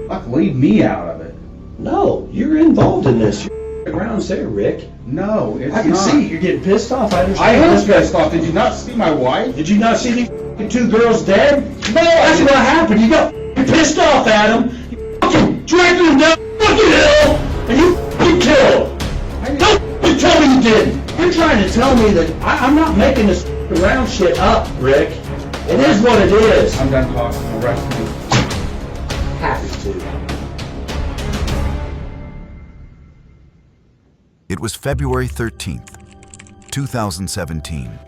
Fuck, leave me out of it. No, you're involved in this. You're grounds there, Rick. No, it's not. I can see you're getting pissed off. I I understand. am pissed off. Did you not see my wife? Did you not see these two girls dead? No, that's what happened. You got pissed off, Adam. You fucking dragged them down the fucking hill, and you fucking killed. Don't tell me you didn't. You're trying to tell me that I'm not making this around shit up, Rick. It is what it is. I'm done talking. Arrest me. Happy to. It was February 13th, 2017,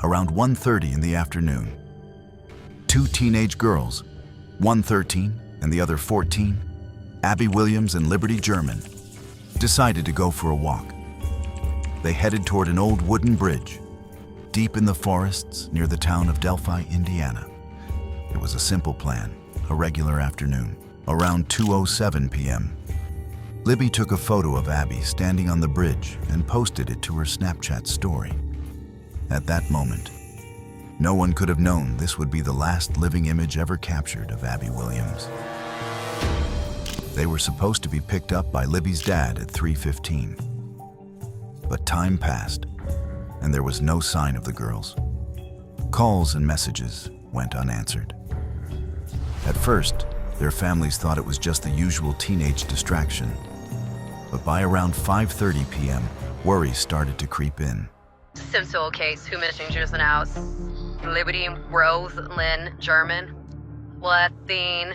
around 1:30 in the afternoon. Two teenage girls, one 13 and the other 14, Abby Williams and Liberty German, decided to go for a walk. They headed toward an old wooden bridge, deep in the forests near the town of Delphi, Indiana. It was a simple plan, a regular afternoon. Around 2:07 p.m., Libby took a photo of Abby standing on the bridge and posted it to her Snapchat story. At that moment, no one could have known this would be the last living image ever captured of Abby Williams. They were supposed to be picked up by Libby's dad at 3:15. But time passed, and there was no sign of the girls. Calls and messages went unanswered. At first, their families thought it was just the usual teenage distraction. But by around 5:30 p.m., worries started to creep in. Simsel case, who missing just announced. Liberty Rose Lynn German was seen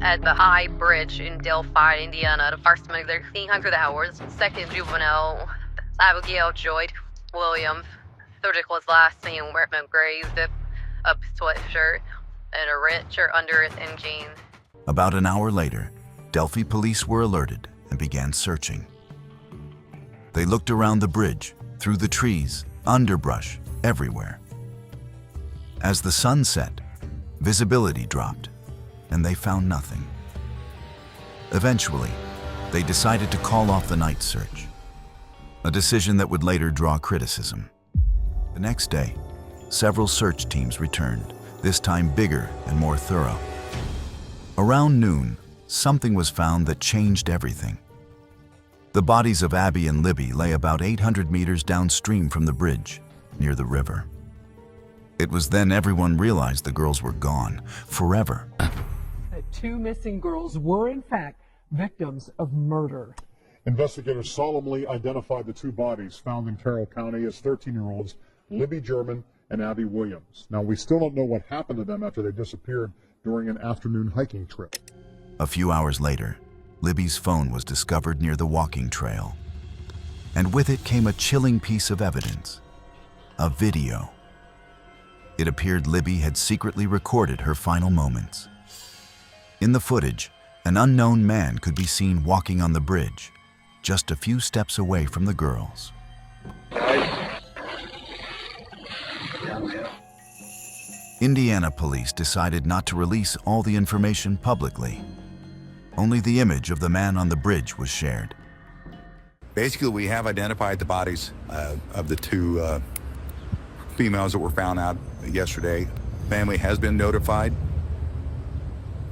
at the High Bridge in Delphi, Indiana, the first of 1300 hours. Second juvenile, Abigail Joy Williams, 30 was last seen wearing grazed up sweatshirt and a red shirt under it and jeans. About an hour later, Delphi police were alerted and began searching. They looked around the bridge, through the trees, underbrush, everywhere. As the sun set, visibility dropped, and they found nothing. Eventually, they decided to call off the night search, a decision that would later draw criticism. The next day, several search teams returned, this time bigger and more thorough. Around noon, something was found that changed everything. The bodies of Abby and Libby lay about 800 meters downstream from the bridge, near the river. It was then everyone realized the girls were gone, forever. The two missing girls were, in fact, victims of murder. Investigators solemnly identified the two bodies found in Carroll County as 13-year-olds Libby German and Abby Williams. Now, we still don't know what happened to them after they disappeared during an afternoon hiking trip. A few hours later, Libby's phone was discovered near the walking trail. And with it came a chilling piece of evidence, a video. It appeared Libby had secretly recorded her final moments. In the footage, an unknown man could be seen walking on the bridge, just a few steps away from the girls. Indiana police decided not to release all the information publicly. Only the image of the man on the bridge was shared. Basically, we have identified the bodies of the two females that were found out yesterday. Family has been notified.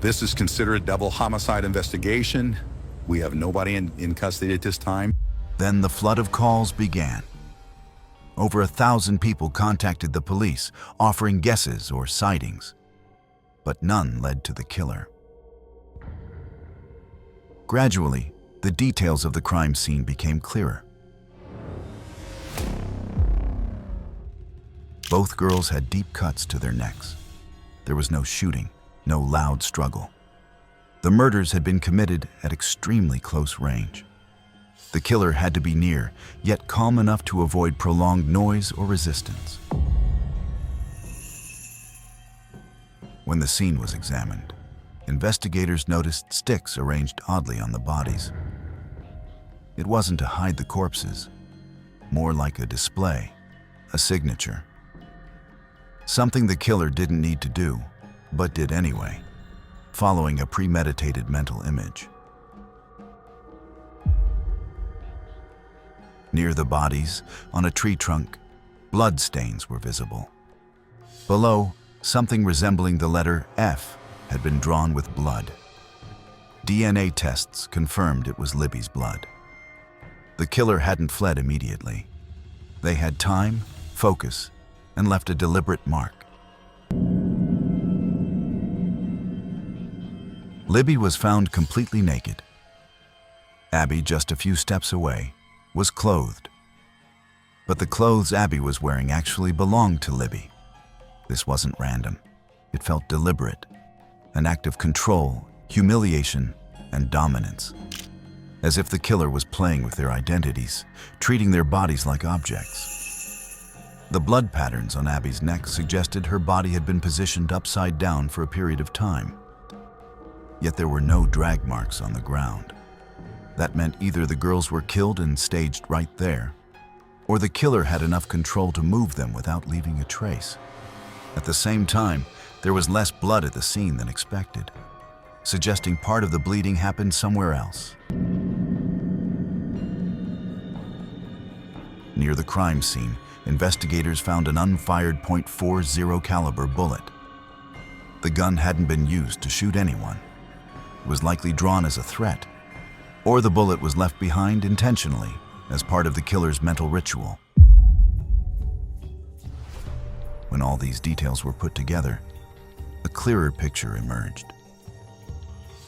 This is considered a double homicide investigation. We have nobody in custody at this time. Then the flood of calls began. Over 1,000 people contacted the police, offering guesses or sightings, but none led to the killer. Gradually, the details of the crime scene became clearer. Both girls had deep cuts to their necks. There was no shooting, no loud struggle. The murders had been committed at extremely close range. The killer had to be near, yet calm enough to avoid prolonged noise or resistance. When the scene was examined, investigators noticed sticks arranged oddly on the bodies. It wasn't to hide the corpses, more like a display, a signature. Something the killer didn't need to do, but did anyway, following a premeditated mental image. Near the bodies, on a tree trunk, blood stains were visible. Below, something resembling the letter F had been drawn with blood. DNA tests confirmed it was Libby's blood. The killer hadn't fled immediately. They had time, focus, and left a deliberate mark. Libby was found completely naked. Abby, just a few steps away, was clothed. But the clothes Abby was wearing actually belonged to Libby. This wasn't random. It felt deliberate, an act of control, humiliation, and dominance. As if the killer was playing with their identities, treating their bodies like objects. The blood patterns on Abby's neck suggested her body had been positioned upside down for a period of time. Yet there were no drag marks on the ground. That meant either the girls were killed and staged right there, or the killer had enough control to move them without leaving a trace. At the same time, there was less blood at the scene than expected, suggesting part of the bleeding happened somewhere else. Near the crime scene, investigators found an unfired .40 caliber bullet. The gun hadn't been used to shoot anyone. It was likely drawn as a threat, or the bullet was left behind intentionally as part of the killer's mental ritual. When all these details were put together, a clearer picture emerged.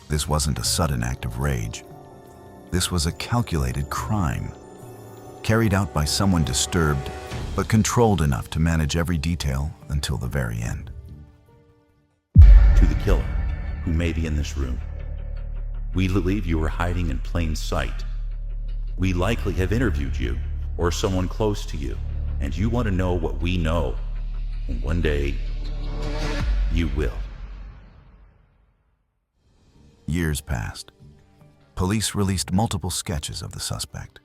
This wasn't a sudden act of rage. This was a calculated crime, carried out by someone disturbed, but controlled enough to manage every detail until the very end. To the killer, who may be in this room, we believe you are hiding in plain sight. We likely have interviewed you, or someone close to you, and you want to know what we know. And one day, you will. Years passed. Police released multiple sketches of the suspect.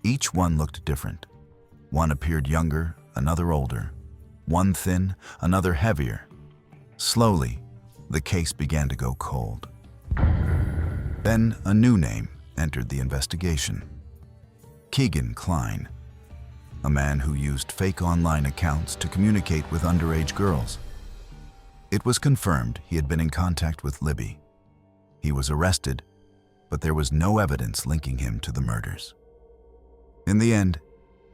Each one looked different. One appeared younger, another older. One thin, another heavier. Slowly, the case began to go cold. Then a new name entered the investigation. Keegan Kline, a man who used fake online accounts to communicate with underage girls. It was confirmed he had been in contact with Libby. He was arrested, but there was no evidence linking him to the murders. In the end,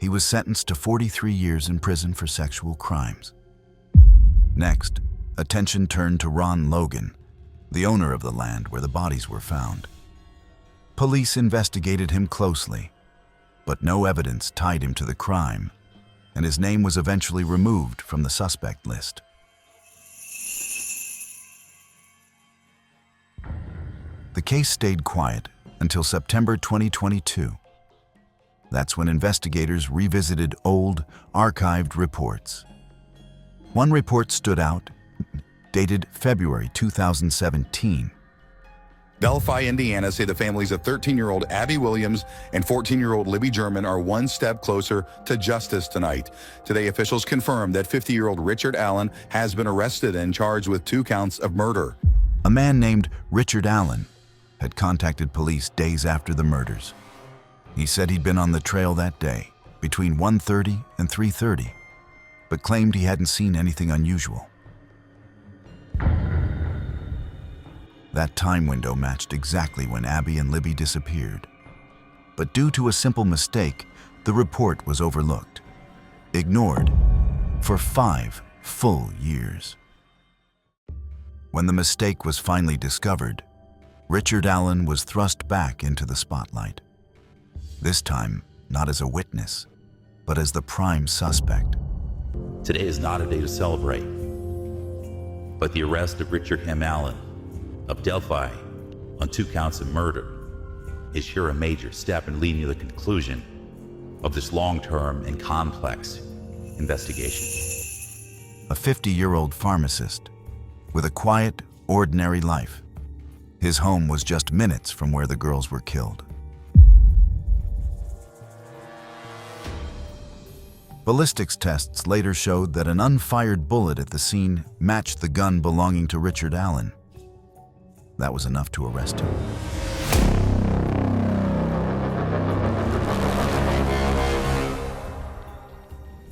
he was sentenced to 43 years in prison for sexual crimes. Next, attention turned to Ron Logan, the owner of the land where the bodies were found. Police investigated him closely, but no evidence tied him to the crime, and his name was eventually removed from the suspect list. The case stayed quiet until September 2022. That's when investigators revisited old, archived reports. One report stood out, dated February 2017. Delphi, Indiana say the families of 13-year-old Abby Williams and 14-year-old Libby German are one step closer to justice tonight. Today, officials confirmed that 50-year-old Richard Allen has been arrested and charged with 2 counts of murder. A man named Richard Allen had contacted police days after the murders. He said he'd been on the trail that day, between 1:30 and 3:30, but claimed he hadn't seen anything unusual. That time window matched exactly when Abby and Libby disappeared. But due to a simple mistake, the report was overlooked, ignored, for 5 full years. When the mistake was finally discovered, Richard Allen was thrust back into the spotlight. This time, not as a witness, but as the prime suspect. Today is not a day to celebrate, but the arrest of Richard M. Allen of Delphi on 2 counts of murder is sure a major step in leading to the conclusion of this long-term and complex investigation. A 50-year-old pharmacist with a quiet, ordinary life. His home was just minutes from where the girls were killed. Ballistics tests later showed that an unfired bullet at the scene matched the gun belonging to Richard Allen. That was enough to arrest him.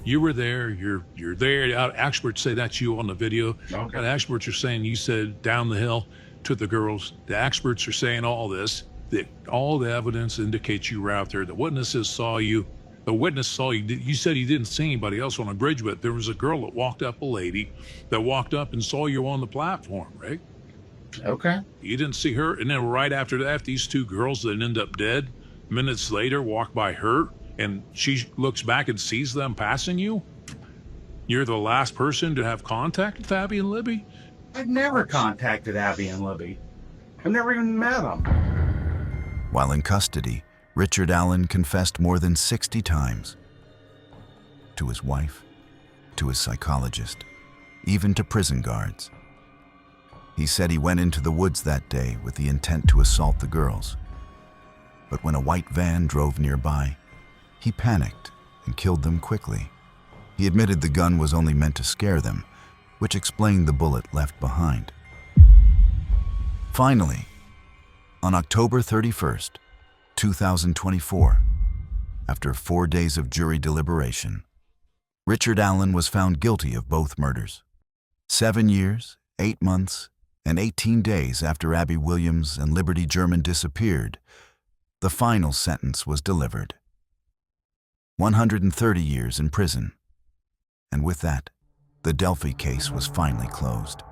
You were there, you're there. Experts say that's you on the video. Okay. And experts are saying you said down the hill. to the girls. The experts are saying all this, that all the evidence indicates you were out there. The witnesses saw you. The witness saw you. You said he didn't see anybody else on the bridge, but there was a girl that walked up, a lady, that walked up and saw you on the platform, right? Okay. You didn't see her. And then right after that, these two girls that end up dead, minutes later, walk by her, and she looks back and sees them passing you. You're the last person to have contact with Abby and Libby? I've never contacted Abby and Libby. I've never even met them. While in custody, Richard Allen confessed more than 60 times. To his wife, to his psychologist, even to prison guards. He said he went into the woods that day with the intent to assault the girls. But when a white van drove nearby, he panicked and killed them quickly. He admitted the gun was only meant to scare them, which explained the bullet left behind. Finally, on October 31st, 2024, after 4 days of jury deliberation, Richard Allen was found guilty of both murders. 7 years, 8 months, and 18 days after Abby Williams and Liberty German disappeared, the final sentence was delivered. 130 years in prison. And with that, the Delphi case was finally closed.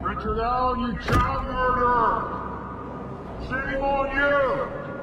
Richard Allen, you child murderer! Shame on you!